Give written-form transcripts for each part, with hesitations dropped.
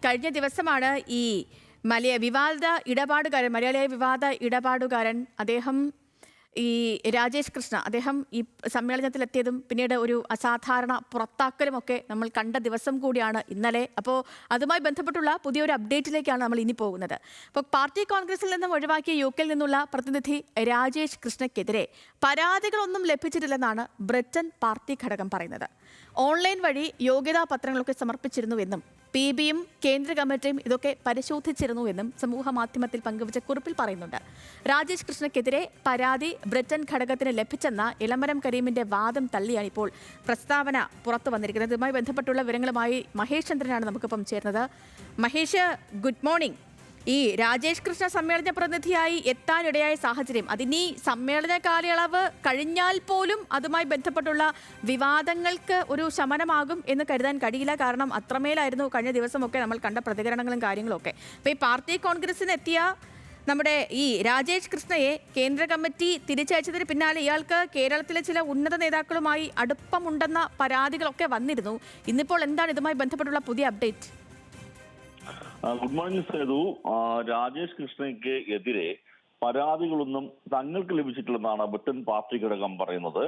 കഴിഞ്ഞ ദിവസമാണ് ഈ മലയാളിയായ വിവാദ ഇടപാടുകാരൻ അദ്ദേഹം ഈ രാജേഷ് കൃഷ്ണ അദ്ദേഹം ഈ സമ്മേളനത്തിലെത്തിയതും പിന്നീട് ഒരു അസാധാരണ പുറത്താക്കലുമൊക്കെ നമ്മൾ കണ്ട ദിവസം കൂടിയാണ് ഇന്നലെ. അപ്പോൾ അതുമായി ബന്ധപ്പെട്ടുള്ള പുതിയൊരു അപ്ഡേറ്റിലേക്കാണ് നമ്മൾ ഇനി പോകുന്നത്. അപ്പോൾ പാർട്ടി കോൺഗ്രസിൽ നിന്നും ഒഴിവാക്കിയ യുകെയിൽ നിന്നുള്ള പ്രതിനിധി രാജേഷ് കൃഷ്ണയ്ക്കെതിരെ പരാതികളൊന്നും ലഭിച്ചിട്ടില്ലെന്നാണ് ബ്രിട്ടൻ പാർട്ടി ഘടകം പറയുന്നത്. ഓൺലൈൻ വഴി യോഗ്യതാ പത്രങ്ങളൊക്കെ സമർപ്പിച്ചിരുന്നുവെന്നും PBയും കേന്ദ്ര കമ്മിറ്റിയും ഇതൊക്കെ പരിശോധിച്ചിരുന്നുവെന്നും സമൂഹ മാധ്യമത്തിൽ പങ്കുവച്ച കുറിപ്പിൽ പറയുന്നുണ്ട്. രാജേഷ് കൃഷ്ണയ്ക്കെതിരെ പരാതി ബ്രിട്ടൻ ഘടകത്തിന് ലഭിച്ചെന്ന ഇളമരം കരീമിന്റെ വാദം തള്ളിയാണ് ഇപ്പോൾ പ്രസ്താവന പുറത്തു വന്നിരിക്കുന്നത്. ഇതുമായി ബന്ധപ്പെട്ടുള്ള വിവരങ്ങളുമായി മഹേഷ് ചന്ദ്രനാണ് നമുക്കിപ്പം ചേർന്നത്. Mahesh, good morning. ഈ രാജേഷ് കൃഷ്ണ സമ്മേളന പ്രതിനിധിയായി എത്താനിടയായ സാഹചര്യം, അതിനി സമ്മേളന കാലയളവ് കഴിഞ്ഞാൽ പോലും അതുമായി ബന്ധപ്പെട്ടുള്ള വിവാദങ്ങൾക്ക് ഒരു ശമനമാകും എന്ന് കരുതാൻ കഴിയില്ല. കാരണം അത്രമേലായിരുന്നു കഴിഞ്ഞ ദിവസമൊക്കെ നമ്മൾ കണ്ട പ്രതികരണങ്ങളും കാര്യങ്ങളും ഒക്കെ. അപ്പോൾ ഈ പാർട്ടി കോൺഗ്രസിന് എത്തിയ നമ്മുടെ ഈ രാജേഷ് കൃഷ്ണയെ കേന്ദ്ര കമ്മിറ്റി തിരിച്ചയച്ചതിന് പിന്നാലെ ഇയാൾക്ക് കേരളത്തിലെ ചില ഉന്നത നേതാക്കളുമായി അടുപ്പമുണ്ടെന്ന പരാതികളൊക്കെ വന്നിരുന്നു. ഇന്നിപ്പോൾ എന്താണ് ഇതുമായി ബന്ധപ്പെട്ടുള്ള പുതിയ update? Good morning Sethu. Rajesh കൃഷ്ണയ്ക്ക് എതിരെ പരാതികളൊന്നും തങ്ങൾക്ക് ലഭിച്ചിട്ടില്ലെന്നാണ് ബ്രിട്ടൻ പാർട്ടി ഘടകം പറയുന്നത്.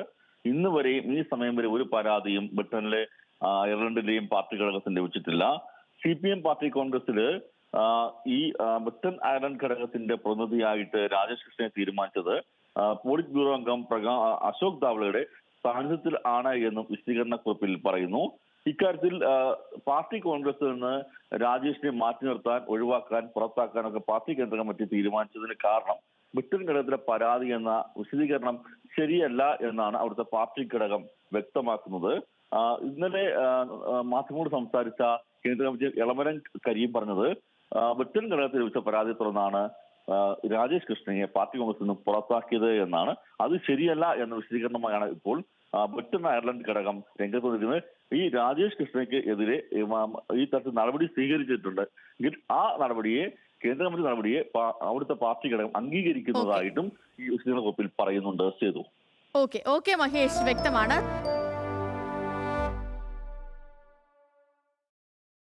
ഇന്ന് വരെയും ഈ സമയം വരെ ഒരു പരാതിയും ബ്രിട്ടനിലെ അയർലൻഡിന്റെയും പാർട്ടി ഘടകത്തിന് ലഭിച്ചിട്ടില്ല. CPM പാർട്ടി കോൺഗ്രസില് ഈ ബ്രിട്ടൻ അയർലൻഡ് ഘടകത്തിന്റെ പ്രതിനിധിയായിട്ട് രാജേഷ് കൃഷ്ണയെ തീരുമാനിച്ചത് പോളിറ്റ് ബ്യൂറോ അംഗം അശോക് ധാവ്ലയുടെ സാന്നിധ്യത്തിൽ ആണ് എന്നും വിശദീകരണ കുറിപ്പിൽ പറയുന്നു. ഇക്കാര്യത്തിൽ പാർട്ടി കോൺഗ്രസിൽ നിന്ന് രാജേഷിനെ മാറ്റി നിർത്താൻ, ഒഴിവാക്കാൻ, പുറത്താക്കാനൊക്കെ പാർട്ടി കേന്ദ്ര കമ്മിറ്റി തീരുമാനിച്ചതിന് കാരണം ബ്രിട്ടൻ ഘടകത്തിലെ പരാതി എന്ന വിശദീകരണം ശരിയല്ല എന്നാണ് അവിടുത്തെ പാർട്ടി ഘടകം വ്യക്തമാക്കുന്നത്. ഇന്നലെ മാധ്യമങ്ങളോട് സംസാരിച്ച കേന്ദ്ര കമ്മിറ്റി ഇളമരം കരീം പറഞ്ഞത് ബ്രിട്ടൻ ഘടകത്തിൽ ലഭിച്ച പരാതിയെ തുടർന്നാണ് രാജേഷ് കൃഷ്ണയെ പാർട്ടി കോൺഗ്രസിൽ നിന്ന് പുറത്താക്കിയത് എന്നാണ്. അത് ശരിയല്ല എന്ന വിശദീകരണമായാണ് ഇപ്പോൾ ബ്രിട്ടൻ അയർലൻഡ് ഘടകം രംഗത്ത് വന്നിരിക്കുന്നത്. ഈ രാജേഷ് കൃഷ്ണയ്ക്ക് എതിരെ ഈ തരത്തിൽ നടപടി സ്വീകരിച്ചിട്ടുണ്ട്. ആ നടപടിയെ കേന്ദ്ര കമ്മിറ്റി നടപടിയെ അവിടുത്തെ പാർട്ടി ഘടകം അംഗീകരിക്കുന്നതായിട്ടും ഈ വിശദീകരണ കുറിപ്പിൽ പറയുന്നുണ്ട്. സേതു. ഓക്കെ മഹേഷ്, വ്യക്തമാണ്.